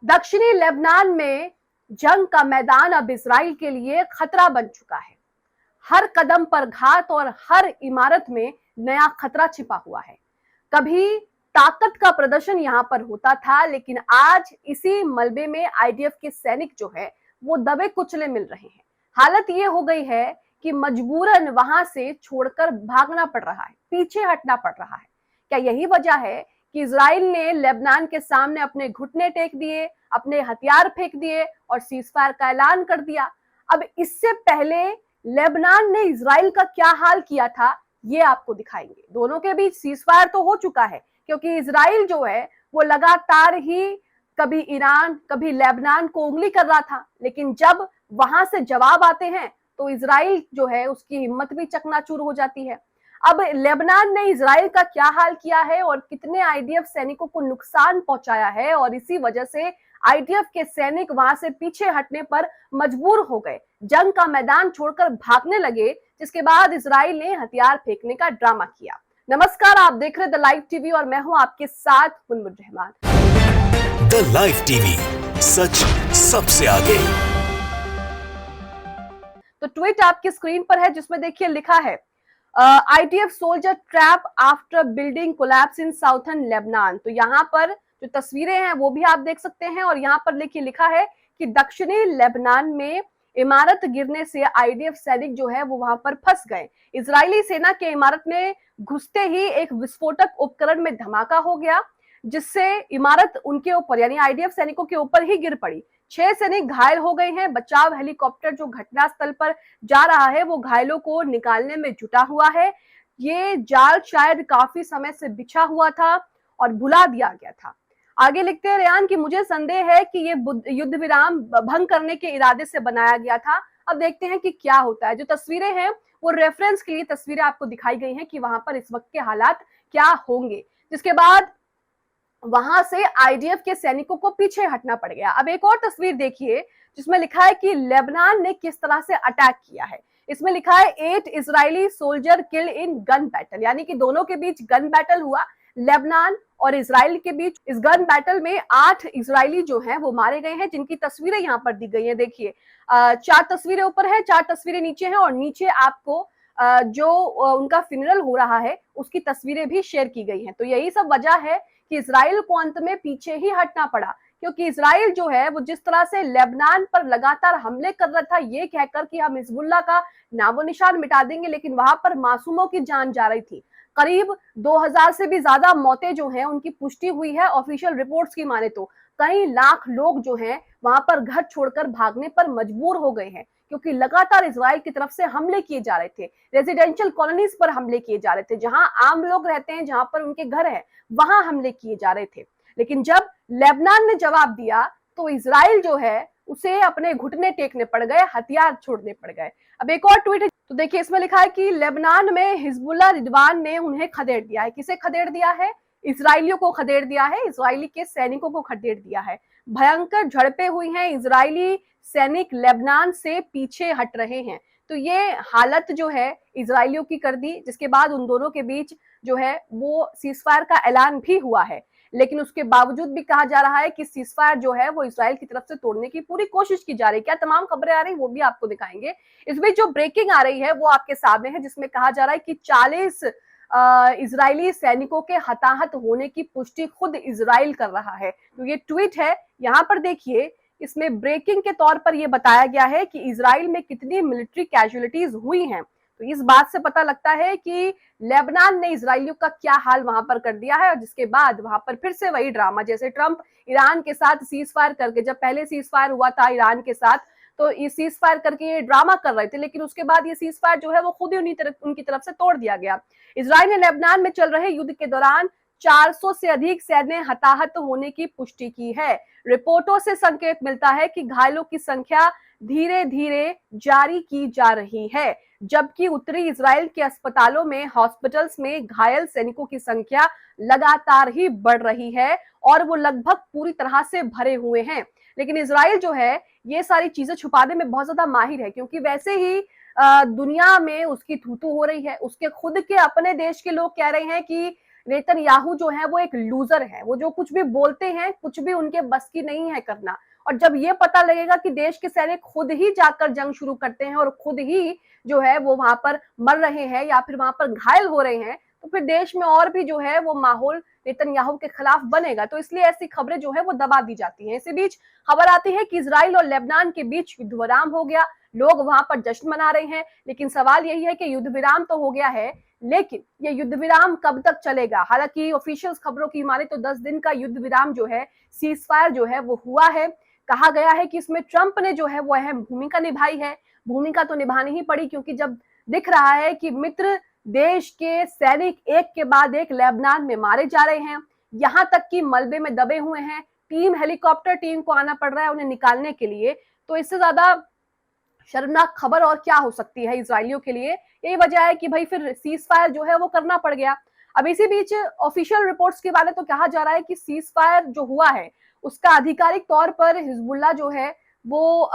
दक्षिणी लेबनान में जंग का मैदान अब इजराइल के लिए खतरा बन चुका है। हर कदम पर घात और हर इमारत में नया खतरा छिपा हुआ है। कभी ताकत का प्रदर्शन यहां पर होता था, लेकिन आज इसी मलबे में आईडीएफ के सैनिक जो है वो दबे कुचले मिल रहे हैं। हालत ये हो गई है कि मजबूरन वहां से छोड़कर भागना पड़ रहा है, पीछे हटना पड़ रहा है। क्या यही वजह है कि इजराइल ने लेबनान के सामने अपने घुटने टेक दिए, अपने हथियार फेंक दिए और सीजफायर का ऐलान कर दिया? अब इससे पहले लेबनान ने इजराइल का क्या हाल किया था, ये आपको दिखाएंगे। दोनों के बीच सीजफायर तो हो चुका है, क्योंकि इजराइल जो है वो लगातार ही कभी ईरान कभी लेबनान को उंगली कर रहा था, लेकिन जब वहां से जवाब आते हैं तो इजराइल जो है उसकी हिम्मत भी चकनाचूर हो जाती है। अब लेबनान ने इजराइल का क्या हाल किया है और कितने आईडीएफ सैनिकों को नुकसान पहुंचाया है, और इसी वजह से आईडीएफ के सैनिक वहां से पीछे हटने पर मजबूर हो गए, जंग का मैदान छोड़कर भागने लगे, जिसके बाद इजराइल ने हथियार फेंकने का ड्रामा किया। नमस्कार, आप देख रहे द लाइव टीवी और मैं हूं आपके साथ Munmun Rahman. The live TV, सच सबसे आगे। तो ट्वीट आपकी स्क्रीन पर है जिसमें देखिए लिखा है IDF soldier trap after building collapse इन साउथर्न लेबनान। तो यहाँ पर जो तस्वीरें हैं वो भी आप देख सकते हैं, और यहाँ पर देखिए लिखा है कि दक्षिणी लेबनान में इमारत गिरने से आईडीएफ सैनिक जो है वो वहां पर फंस गए। इजरायली सेना के इमारत में घुसते ही एक विस्फोटक उपकरण में धमाका हो गया, जिससे इमारत उनके ऊपर यानी आईडीएफ सैनिकों के ऊपर ही गिर पड़ी। 6 सैनिक घायल हो गए हैं। बचाव हेलीकॉप्टर जो घटनास्थल पर जा रहा है वो घायलों को निकालने में जुटा हुआ है। ये जाल शायद काफी समय से बिछा हुआ था और भुला दिया गया था। आगे लिखते हैं रेयान कि मुझे संदेह है कि ये युद्ध विराम भंग करने के इरादे से बनाया गया था। अब देखते हैं कि क्या होता है। जो तस्वीरें हैं वो रेफरेंस के लिए तस्वीरें आपको दिखाई गई हैं कि वहां पर इस वक्त के हालात क्या होंगे, जिसके बाद वहां से आईडीएफ के सैनिकों को पीछे हटना पड़ गया। अब एक और तस्वीर देखिए जिसमें लिखा है कि लेबनान ने किस तरह से अटैक किया है। इसमें लिखा है 8 Israeli soldier killed in gun battle, यानी कि दोनों के बीच गन बैटल हुआ। लेबनान और इजराइल के बीच इस गन बैटल में 8 इजरायली जो हैं वो मारे गए हैं, जिनकी तस्वीरें यहाँ पर दी गई हैं। देखिए 4 तस्वीरें ऊपर है, 4 तस्वीरें नीचे हैं, और नीचे आपको जो उनका फ्यूनरल हो रहा है उसकी तस्वीरें भी शेयर की गई हैं। तो यही सब वजह है कि इजराइल को अंत में पीछे ही हटना पड़ा, क्योंकि इजराइल जो है वो जिस तरह से लेबनान पर लगातार हमले कर रहा था ये कहकर कि हम हिजबुल्लाह का नामो निशान मिटा देंगे, लेकिन वहां पर मासूमों की जान जा रही थी। करीब 2000 से भी ज्यादा मौतें जो हैं उनकी पुष्टि हुई है ऑफिशियल रिपोर्ट्स की माने तो। कई लाख लोग जो हैं वहां पर घर छोड़कर भागने पर मजबूर हो गए हैं, क्योंकि लगातार इजराइल की तरफ से हमले किए जा रहे थे। रेजिडेंशियल कॉलोनीज पर हमले किए जा रहे थे, जहां आम लोग रहते हैं, जहां पर उनके घर है, वहां हमले किए जा रहे थे। लेकिन जब लेबनान ने जवाब दिया तो इजराइल जो है उसे अपने घुटने टेकने पड़ गए, हथियार छोड़ने पड़ गए। अब एक और ट्वीट है, तो देखिए इसमें लिखा है कि लेबनान में हिजबुल्लाह रिजवान ने उन्हें खदेड़ दिया है। किसे खदेड़ दिया है? इजरायलियों को खदेड़ दिया है, इजरायली के सैनिकों को खदेड़ दिया है। भयंकर झड़पें हुई हैं, इजरायली सैनिक लेबनान से पीछे हट रहे हैं। तो ये हालत जो है इजरायलियों की कर दी, जिसके बाद उन दोनों के बीच जो है वो सीजफायर का ऐलान भी हुआ है। लेकिन उसके बावजूद भी कहा जा रहा है कि सीजफायर जो है वो इजराइल की तरफ से तोड़ने की पूरी कोशिश की जा रही है। क्या तमाम खबरें आ रही वो भी आपको दिखाएंगे। इस बीच जो ब्रेकिंग आ रही है वो आपके सामने है, जिसमें कहा जा रहा है कि 40 इजरायली सैनिकों के हताहत होने की पुष्टि खुद इजराइल कर रहा है। तो ये ट्वीट है, यहाँ पर देखिए इसमें ब्रेकिंग के तौर पर यह बताया गया है कि इजराइल में कितनी मिलिट्री कैजुअलिटीज हुई हैं। तो इस बात से पता लगता है कि लेबनान ने इजरायलियों का क्या हाल वहां पर कर दिया है, और जिसके बाद वहां पर फिर से वही ड्रामा, जैसे ट्रंप ईरान के साथ सीज फायर करके, जब पहले सीज फायर हुआ था ईरान के साथ तो ये सीज फायर करके ये ड्रामा कर रहे थे, लेकिन उसके बाद ये सीज फायर जो है वो खुद ही उनकी तरफ से तोड़ दिया गया। इजराइल ने लेबनान में चल रहे युद्ध के दौरान 400 से अधिक सैन्य हताहत होने की पुष्टि की है। रिपोर्टों से संकेत मिलता है कि घायलों की संख्या धीरे धीरे जारी की जा रही है, जबकि उत्तरी इजराइल के अस्पतालों में, हॉस्पिटल्स में घायल सैनिकों की संख्या लगातार ही बढ़ रही है और वो लगभग पूरी तरह से भरे हुए हैं। लेकिन इजराइल जो है ये सारी चीजें छुपाने में बहुत ज्यादा माहिर है, क्योंकि वैसे ही दुनिया में उसकी थू थू हो रही है। उसके खुद के अपने देश के लोग कह रहे हैं कि नेतन्याहू जो है वो एक लूजर है, वो जो कुछ भी बोलते हैं कुछ भी उनके बस की नहीं है करना। और जब ये पता लगेगा कि देश के सैनिक खुद ही जाकर जंग शुरू करते हैं और खुद ही जो है वो वहां पर मर रहे हैं या फिर वहां पर घायल हो रहे हैं, तो फिर देश में और भी जो है वो माहौल नेतन्याहू के खिलाफ बनेगा। तो इसलिए ऐसी खबरें जो है वो दबा दी जाती हैं। इसी बीच खबर आती है कि इजराइल और लेबनान के बीच युद्ध विराम हो गया, लोग वहां पर जश्न मना रहे हैं। लेकिन सवाल यही है कि युद्ध विराम तो हो गया है, लेकिन ये युद्ध विराम कब तक चलेगा? हालांकि ऑफिशियल खबरों की माने तो 10 दिन का युद्ध विराम जो है, सीज फायर जो है वो हुआ है। कहा गया है कि इसमें ट्रंप ने जो है वो अहम भूमिका निभाई है। भूमिका तो निभानी ही पड़ी, क्योंकि जब दिख रहा है कि मित्र देश के सैनिक एक के बाद एक लेबनान में मारे जा रहे हैं, यहां तक कि मलबे में दबे हुए हैं, हेलीकॉप्टर टीम को आना पड़ रहा है उन्हें निकालने के लिए, तो इससे ज्यादा शर्मनाक खबर और क्या हो सकती है इजरायलियों के लिए। यही वजह है कि भाई फिर सीज फायर जो है वो करना पड़ गया। अब इसी बीच ऑफिशियल रिपोर्ट्स के बारे तो कहा जा रहा है कि सीज फायर जो हुआ है उसका आधिकारिक तौर पर हिजबुल्लाह जो है वो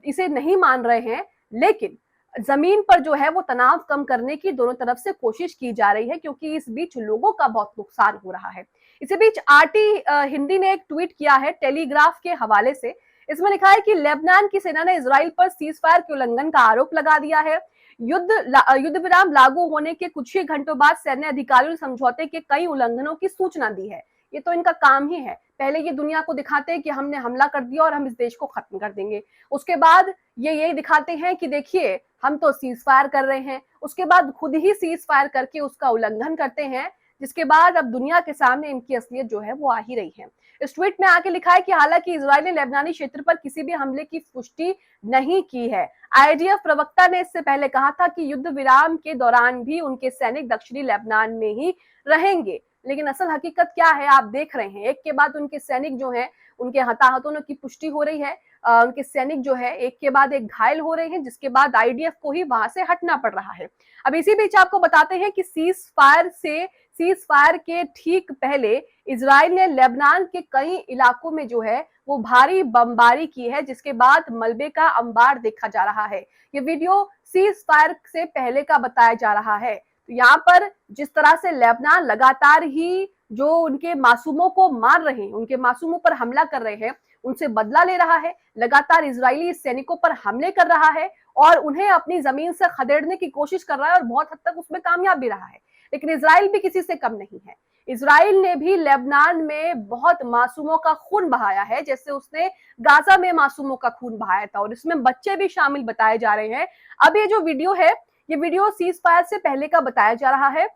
इसे नहीं मान रहे हैं, लेकिन जमीन पर जो है वो तनाव कम करने की दोनों तरफ से कोशिश की जा रही है, क्योंकि इस बीच लोगों का बहुत नुकसान हो रहा है। इसी बीच आरटी हिंदी ने एक ट्वीट किया है टेलीग्राफ के हवाले से। इसमें लिखा है कि लेबनान की सेना ने इजराइल पर सीज फायर के उल्लंघन का आरोप लगा दिया है। युद्ध विराम लागू होने के कुछ ही घंटों बाद सैन्य अधिकारियों ने समझौते के कई उल्लंघनों की सूचना दी है। ये तो इनका काम ही है, पहले ये दुनिया को दिखाते हैं कि हमने हमला कर दिया और हम इस देश को खत्म कर देंगे, उसके बाद ये यही दिखाते हैं कि देखिए हम तो सीज फायर कर रहे हैं, उसके बाद खुद ही सीज फायर करके उसका उल्लंघन करते हैं, जिसके बाद अब दुनिया के सामने इनकी असलियत जो है वो आ ही रही है। इस ट्वीट में आके लिखा है कि हालांकि इजराइल ने लेबनानी क्षेत्र पर किसी भी हमले की पुष्टि नहीं की है। आईडीएफ प्रवक्ता ने इससे पहले कहा था कि युद्ध विराम के दौरान भी उनके सैनिक दक्षिणी लेबनान में ही रहेंगे, लेकिन असल हकीकत क्या है आप देख रहे हैं, एक के बाद उनके सैनिक जो हैं उनके हताहतों की पुष्टि हो रही है। उनके सैनिक जो है एक के बाद एक घायल हो रहे हैं, जिसके बाद आईडीएफ को ही वहां से हटना पड़ रहा है। अब इसी बीच आपको बताते हैं कि सीज फायर के ठीक पहले इजराइल ने लेबनान के कई इलाकों में जो है वो भारी बमबारी की है, जिसके बाद मलबे का अंबार देखा जा रहा है। ये वीडियो सीज फायर से पहले का बताया जा रहा है। तो यहाँ पर जिस तरह से लेबनान लगातार ही जो उनके मासूमों को मार रहे हैं, उनके मासूमों पर हमला कर रहे हैं, उनसे बदला ले रहा है, लगातार इजरायली सैनिकों पर हमले कर रहा है और उन्हें अपनी जमीन से खदेड़ने की कोशिश कर रहा है और बहुत हद तक उसमें कामयाब भी रहा है। लेकिन इजराइल भी किसी से कम नहीं है। इजराइल ने भी लेबनान में बहुत मासूमों का खून बहाया है, जैसे उसने गाजा में मासूमों का खून बहाया था, और इसमें बच्चे भी शामिल बताए जा रहे हैं। अब ये जो वीडियो है, ये वीडियो सीज फायर से पहले का बताया जा रहा है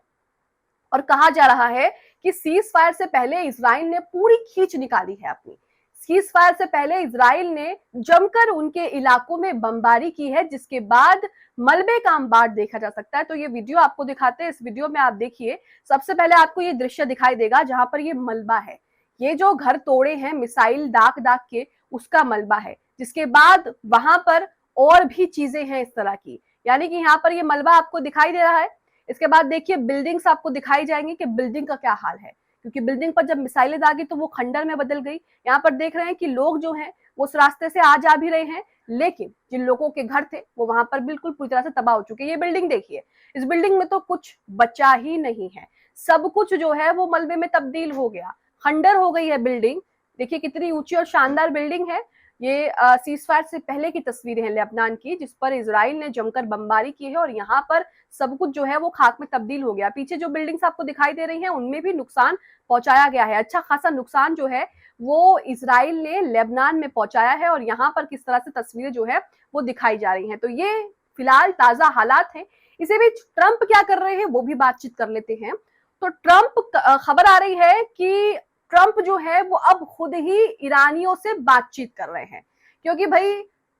और कहा जा रहा है कि सीज फायर से पहले इजराइल ने पूरी खींच निकाली है अपनी। सीज फायर से पहले इजराइल ने जमकर उनके इलाकों में बमबारी की है, जिसके बाद मलबे का अंबार देखा जा सकता है। तो ये वीडियो आपको दिखाते हैं, इस वीडियो में आप देखिए, सबसे पहले आपको ये दृश्य दिखाई देगा जहां पर ये मलबा है, ये जो घर तोड़े हैं मिसाइल दाग दाग के, उसका मलबा है, जिसके बाद वहां पर और भी चीजें हैं इस तरह की, यानी कि यहाँ पर ये मलबा आपको दिखाई दे रहा है। इसके बाद देखिए बिल्डिंग्स आपको दिखाई जाएंगी कि बिल्डिंग का क्या हाल है, क्योंकि बिल्डिंग पर जब मिसाइलें दागी तो वो खंडर में बदल गई। यहाँ पर देख रहे हैं कि लोग जो हैं वो उस रास्ते से आ जा भी रहे हैं, लेकिन जिन लोगों के घर थे वो वहां पर बिल्कुल पूरी तरह से तबाह हो चुके हैं। ये बिल्डिंग देखिए, इस बिल्डिंग में तो कुछ बचा ही नहीं है, सब कुछ जो है वो मलबे में तब्दील हो गया, खंडर हो गई है बिल्डिंग। देखिए कितनी ऊंची और शानदार बिल्डिंग है। ये सीज फायर से पहले की तस्वीरें हैं लेबनान की, जिस पर इजराइल ने जमकर बमबारी की है और यहाँ पर सब कुछ जो है वो खाक में तब्दील हो गया। पीछे जो बिल्डिंग्स आपको दिखाई दे रही हैं उनमें भी नुकसान पहुंचाया गया है, अच्छा खासा नुकसान जो है वो इजराइल ने लेबनान में पहुंचाया है और यहाँ पर किस तरह से तस्वीरें जो है वो दिखाई जा रही हैं। तो ये फिलहाल ताजा हालात हैं। इसी बीच ट्रंप क्या कर रहे हैं वो भी बातचीत कर लेते हैं। तो खबर आ रही है कि ट्रंप जो है वो अब खुद ही ईरानियों से बातचीत कर रहे हैं, क्योंकि भाई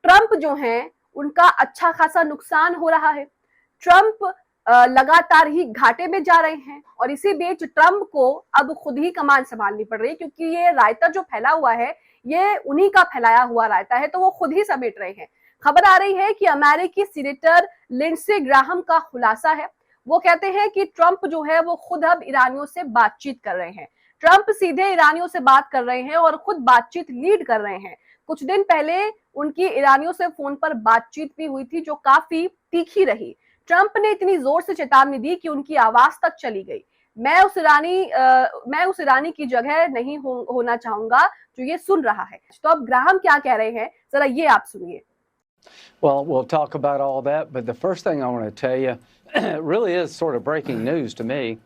ट्रंप जो है उनका अच्छा खासा नुकसान हो रहा है। ट्रंप लगातार ही घाटे में जा रहे हैं और इसी बीच ट्रंप को अब खुद ही कमान संभालनी पड़ रही है, क्योंकि ये रायता जो फैला हुआ है ये उन्हीं का फैलाया हुआ रायता है, तो वो खुद ही समेट रहे हैं। खबर आ रही है कि अमेरिकी सीनेटर लिंडसे ग्राहम का खुलासा है, वो कहते हैं कि ट्रंप जो है वो खुद अब ईरानियों से बातचीत कर रहे हैं। ट्रंप सीधे ईरानियों से बात कर रहे हैं और खुद बातचीत लीड कर रहे हैं। कुछ दिन पहले उनकी ईरानियों से फोन पर बातचीत भी हुई थी जो काफी तीखी रही। ट्रंप ने इतनी जोर से चेतावनी दी कि उनकी आवाज तक चली गई। मैं उस ईरानी की जगह नहीं होना चाहूंगा जो ये सुन रहा है। तो अब ग्राहम क्या कह रहे हैं, जरा ये आप सुनिए। Well, we'll talk about all that, but the first thing I want to tell you, it really is sort of breaking news to me.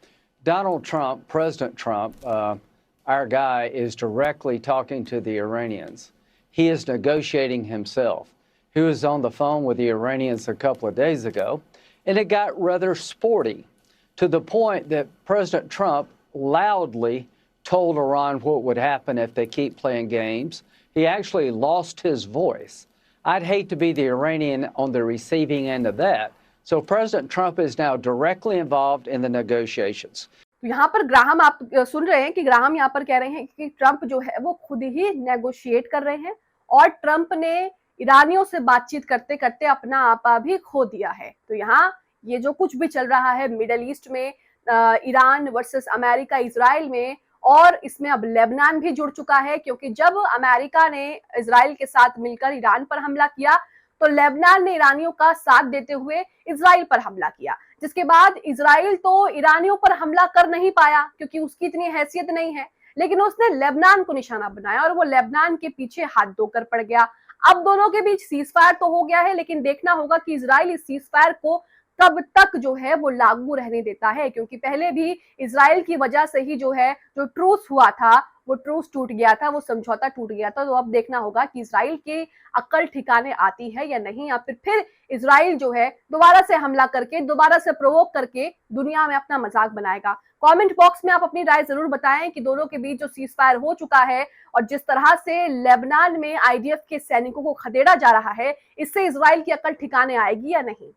Donald Trump, President Trump, our guy, is directly talking to the Iranians. He is negotiating himself. He was on the phone with the Iranians a couple of days ago, and it got rather sporty to the point that President Trump loudly told Iran what would happen if they keep playing games. He actually lost his voice. I'd hate to be the Iranian on the receiving end of that. So President Trump is now directly involved in the negotiations. यहाँ पर Graham आप सुन रहे हैं कि Graham यहाँ पर कह रहे हैं कि ट्रंप जो है वो खुद ही नेगोशिएट कर रहे हैं और ट्रंप ने ईरानियों से बातचीत करते करते अपना आपा भी खो दिया है। तो यहाँ ये जो कुछ भी चल रहा है मिडल ईस्ट में, ईरान वर्सेस अमेरिका, इजराइल में, और इसमें अब लेबनान भी जुड़ चुका है, क्योंकि जब अमेरिका ने इजराइल के साथ मिलकर ईरान पर हमला किया तो लेबनान ने ईरानियों का साथ देते हुए इजराइल पर हमला किया, जिसके बाद इजराइल तो ईरानियों पर हमला कर नहीं पाया क्योंकि उसकी इतनी हैसियत नहीं है, लेकिन उसने लेबनान को निशाना बनाया और वो लेबनान के पीछे हाथ धोकर पड़ गया। अब दोनों के बीच सीज फायर तो हो गया है, लेकिन देखना होगा कि इजराइल इस सीज फायर को कब तक जो है वो लागू रहने देता है, क्योंकि पहले भी इजराइल की वजह से ही जो है जो ट्रूस हुआ था वो ट्रूस टूट गया था, वो समझौता टूट गया था। तो अब देखना होगा कि इजराइल की अक्ल ठिकाने आती है या नहीं, या फिर इजराइल जो है दोबारा से हमला करके, दोबारा से प्रोवोक करके दुनिया में अपना मजाक बनाएगा। कमेंट बॉक्स में आप अपनी राय जरूर बताएं कि दोनों के बीच जो सीज फायर हो चुका है और जिस तरह से लेबनान में आईडीएफ के सैनिकों को खदेड़ा जा रहा है, इससे इजराइल की अक्ल ठिकाने आएगी या नहीं।